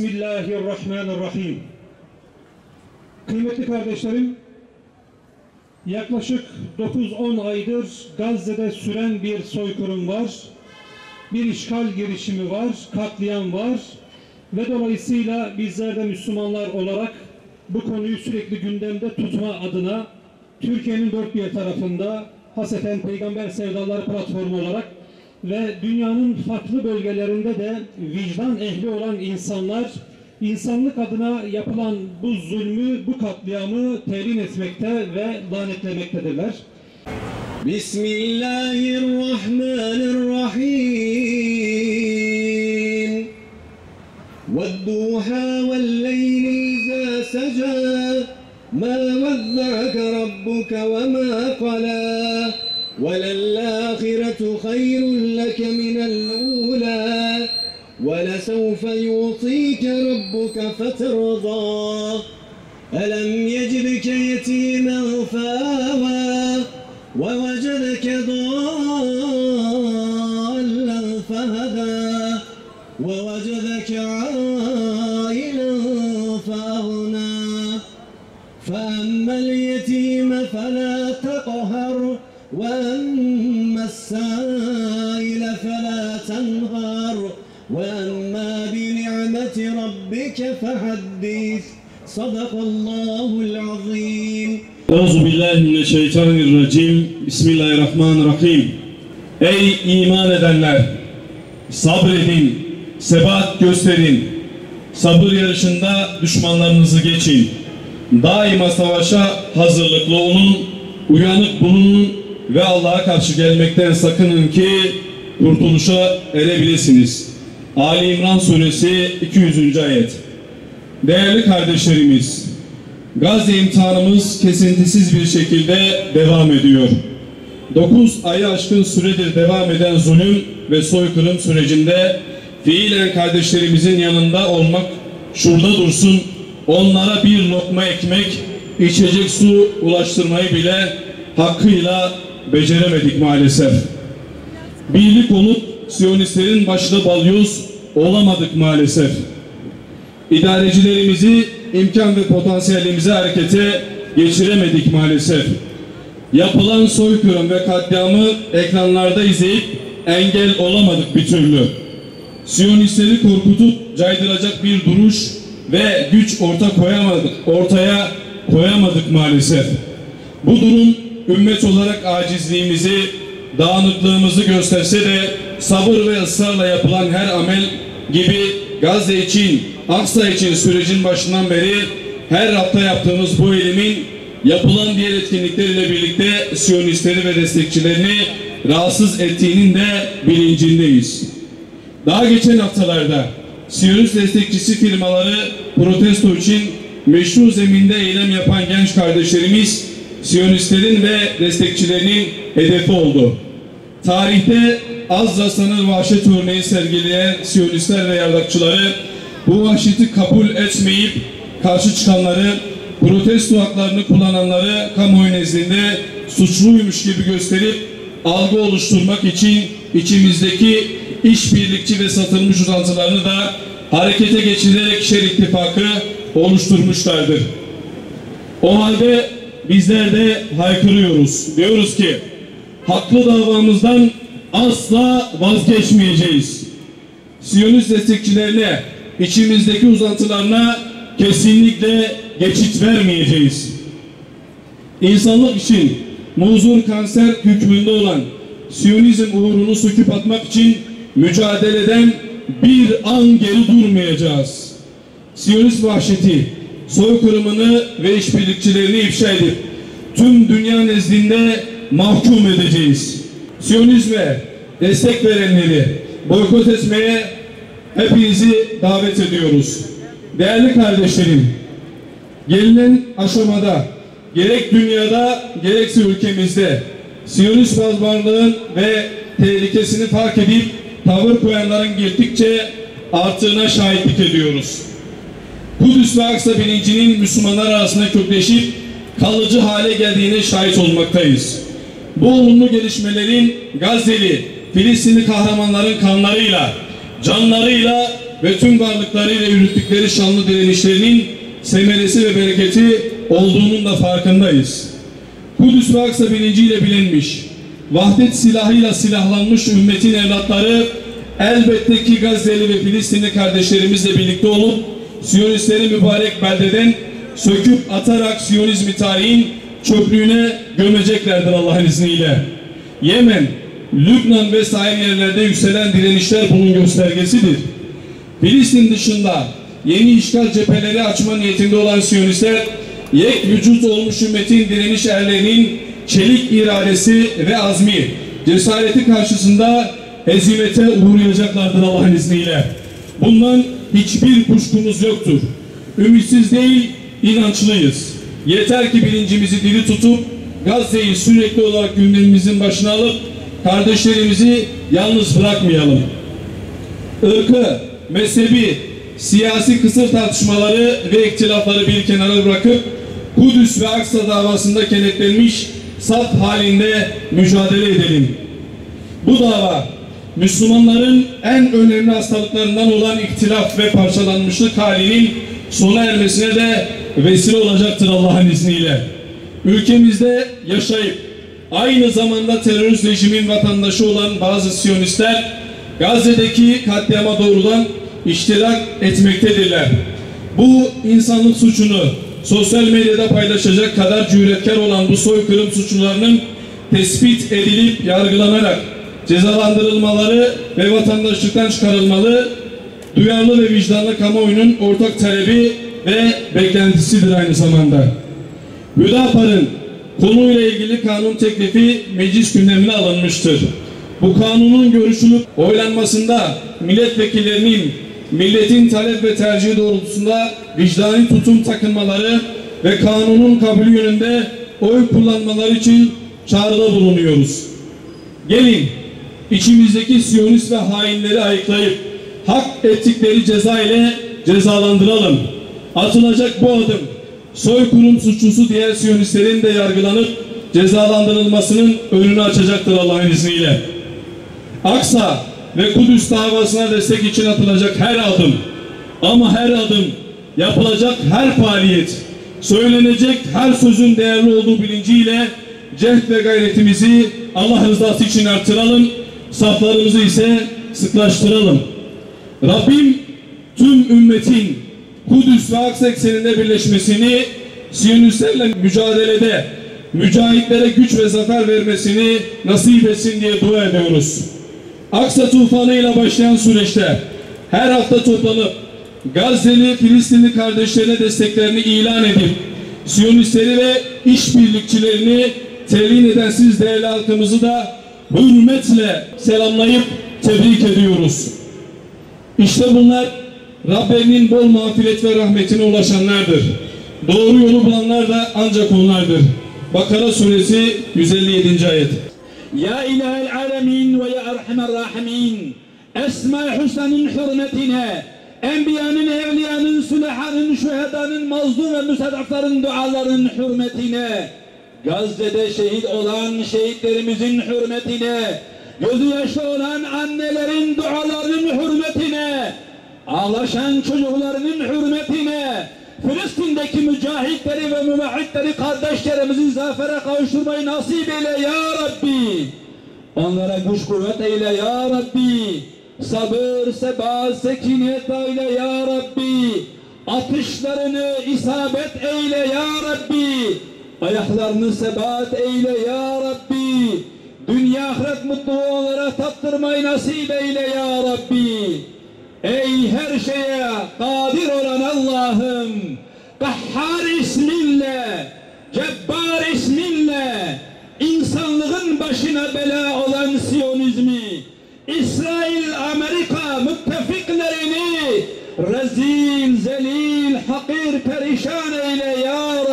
Bismillahirrahmanirrahim. Kıymetli kardeşlerim, yaklaşık 9-10 aydır Gazze'de süren bir soykırım var, bir işgal girişimi var, katliam var ve dolayısıyla bizler de Müslümanlar olarak bu konuyu sürekli gündemde tutma adına Türkiye'nin dört bir tarafında haseten Peygamber Sevdaları platformu olarak ve dünyanın farklı bölgelerinde de vicdan ehli olan insanlar insanlık adına yapılan bu zulmü, bu katliamı telin etmekte ve lanetlemektedirler. Bismillahirrahmanirrahim. وَالضُّحَى وَاللَّيْلِ إِذَا سَجَى مَا وَدَّعَكَ رَبُّكَ وَمَا قَلَى وَلَلْآخِرَةُ خَيْرٌ لَكَ مِنَ الْأُولَى وَلَسَوْفَ يُعْطِيكَ رَبُّكَ فَتَرْضَى أَلَمْ يَجِدْكَ يَتِيمًا فَآوَى وَوَجَدَكَ ضَالًّا فَهَدَى وَوَجَدَكَ عَائِلًا فَأَغْنَى فَأَمَّا الْيَتِيمَ فَلَا تَقْهَرْ وَأَمَّا السَّائِلَ فَلَا تَنْهَرْ وَأَمَّا بِنِعْمَةِ رَبِّكَ فَحَدِّثْ صَدَقَ اللّٰهُ الْعَظِيمُ. Euzubillahimineşşeytanirracim. Bismillahirrahmanirrahim. Ey iman edenler! Sabredin, sebat gösterin. Sabır yarışında düşmanlarınızı geçin. Daima savaşa hazırlıklı olun, uyanık bulunun ve Allah'a karşı gelmekten sakının ki kurtuluşa erebilirsiniz. Ali İmran Suresi 200. ayet. Değerli kardeşlerimiz, Gazze imtihanımız kesintisiz bir şekilde devam ediyor. 9 ayı aşkın süredir devam eden zulüm ve soykırım sürecinde fiilen kardeşlerimizin yanında olmak, şurada dursun, onlara bir lokma ekmek, içecek su ulaştırmayı bile hakkıyla beceremedik maalesef. Birlik olup Siyonistlerin başına balyoz olamadık maalesef. İdarecilerimizi imkan ve potansiyelimizi harekete geçiremedik maalesef. Yapılan soykırım ve katliamı ekranlarda izleyip engel olamadık bir türlü. Siyonistleri korkutup caydıracak bir duruş ve güç ortaya koyamadık maalesef. Bu durum ümmet olarak acizliğimizi, dağınıklığımızı gösterse de sabır ve ısrarla yapılan her amel gibi Gazze için, Aksa için sürecin başından beri her hafta yaptığımız bu eylemin yapılan diğer etkinlikleriyle birlikte Siyonistleri ve destekçilerini rahatsız ettiğinin de bilincindeyiz. Daha geçen haftalarda Siyonist destekçisi firmaları protesto için meşru zeminde eylem yapan genç kardeşlerimiz Siyonistlerin ve destekçilerinin hedefi oldu. Tarihte az rastlanır vahşet örneği sergileyen Siyonistler ve yardakçıları bu vahşeti kabul etmeyip karşı çıkanları, protesto haklarını kullananları kamuoyu nezdinde suçluymuş gibi gösterip algı oluşturmak için içimizdeki işbirlikçi ve satılmış uzantılarını da harekete geçirerek şer ittifakı oluşturmuşlardır. O halde bizler de haykırıyoruz. Diyoruz ki haklı davamızdan asla vazgeçmeyeceğiz. Siyonist destekçilerine, içimizdeki uzantılarına kesinlikle geçit vermeyeceğiz. İnsanlık için muzur kanser hükmünde olan Siyonizm uğrunu söküp atmak için mücadeleden bir an geri durmayacağız. Siyonist vahşeti, soykırımını ve işbirlikçilerini ifşa edip tüm dünya nezdinde mahkum edeceğiz. Siyonizme destek verenleri boykot etmeye hepinizi davet ediyoruz. Değerli kardeşlerim, gelinen aşamada gerek dünyada gerekse ülkemizde Siyonist barbarlığın ve tehlikesini fark edip tavır koyanların gittikçe arttığına şahitlik ediyoruz. Kudüs ve Aksa bilincinin Müslümanlar arasında kökleşip kalıcı hale geldiğine şahit olmaktayız. Bu olumlu gelişmelerin Gazze'li, Filistinli kahramanların kanlarıyla, canlarıyla ve tüm varlıklarıyla yürüttükleri şanlı direnişlerinin semeresi ve bereketi olduğunun da farkındayız. Kudüs ve Aksa bilinciyle bilinmiş, vahdet silahıyla silahlanmış ümmetin evlatları elbette ki Gazze'li ve Filistinli kardeşlerimizle birlikte olup Siyonistleri mübarek beldeden söküp atarak Siyonizmi tarihin çöplüğüne gömeceklerdir Allah'ın izniyle. Yemen, Lübnan ve sair yerlerde yükselen direnişler bunun göstergesidir. Filistin dışında yeni işgal cepheleri açma niyetinde olan Siyonistler, yek vücut olmuş ümmetin direniş erlerinin çelik iradesi ve azmi, cesareti karşısında hezimete uğrayacaklardır Allah'ın izniyle. Bundan hiçbir kuşkumuz yoktur. Ümitsiz değil, inançlıyız. Yeter ki bilincimizi diri tutup Gazze'yi sürekli olarak gündemimizin başına alıp kardeşlerimizi yalnız bırakmayalım. Irkı, mezhebi, siyasi kısır tartışmaları ve ihtilafları bir kenara bırakıp Kudüs ve Aksa davasında kenetlenmiş saf halinde mücadele edelim. Bu dava Müslümanların en önemli hastalıklarından olan ihtilaf ve parçalanmışlık halinin sona ermesine de vesile olacaktır Allah'ın izniyle. Ülkemizde yaşayıp aynı zamanda terörist rejimin vatandaşı olan bazı Siyonistler Gazze'deki katliama doğrudan iştirak etmektedirler. Bu insanlık suçunu sosyal medyada paylaşacak kadar cüretkar olan bu soykırım suçlularının tespit edilip yargılanarak cezalandırılmaları ve vatandaşlıktan çıkarılmalı, duyarlı ve vicdanlı kamuoyunun ortak talebi ve beklentisidir aynı zamanda. Hüdapar'ın konuyla ilgili kanun teklifi meclis gündemine alınmıştır. Bu kanunun görüşülüp oylanmasında milletvekillerinin milletin talep ve tercihi doğrultusunda vicdani tutum takınmaları ve kanunun kabulü yönünde oy kullanmaları için çağrıda bulunuyoruz. Gelin içimizdeki Siyonist ve hainleri ayıklayıp hak ettikleri ceza ile cezalandıralım. Atılacak bu adım soykırım suçlusu diğer Siyonistlerin de yargılanıp cezalandırılmasının önünü açacaktır Allah'ın izniyle. Aksa ve Kudüs davasına destek için atılacak her adım, ama her adım, yapılacak her faaliyet, söylenecek her sözün değerli olduğu bilinciyle cehd ve gayretimizi Allah rızası için artıralım, saflarımızı ise sıklaştıralım. Rabbim tüm ümmetin Kudüs ve Aksa ekseninde birleşmesini, Siyonistlerle mücadelede mücahitlere güç ve zafer vermesini nasip etsin diye dua ediyoruz. Aksa tufanıyla başlayan süreçte her hafta toplanıp Gazze'li Filistinli kardeşlerine desteklerini ilan edip Siyonistleri ve işbirlikçilerini telin eden siz değerli halkımızı da hürmetle selamlayıp tebrik ediyoruz. İşte bunlar Rablerinin bol mağfiret ve rahmetine ulaşanlardır. Doğru yolu bulanlar da ancak onlardır. Bakara suresi 157. ayet. Ya ilahel alemin ve ya erhamer rahimin, Esma-i Hüsna'nın hürmetine, Enbiyanın, Evliyanın, Sülehanın, Şühedanın, mazlum ve müstedafların dualarının hürmetine, Gazze'de şehit olan şehitlerimizin hürmetine, gözü yaşlı olan annelerin dualarının hürmetine, ağlaşan çocuklarının hürmetine, Filistin'deki mücahitleri ve müvahhidleri kardeşlerimizi zafere kavuşturmayı nasip eyle ya Rabbi. Onlara güç kuvvet eyle ya Rabbi. Sabır, sebat, sekinet eyle ya Rabbi. Atışlarını isabet eyle ya Rabbi. Ayaklarını sebat eyle ya Rabbi. Dünya ahiret mutluluğu onlara tattırmayı nasip eyle ya Rabbi. Ey her şeye kadir olan Allah'ım, Kahhar isminle, Cebbar isminle, insanlığın başına bela olan Siyonizmi, İsrail, Amerika müttefiklerini rezil, zelil, hakir, perişan eyle ya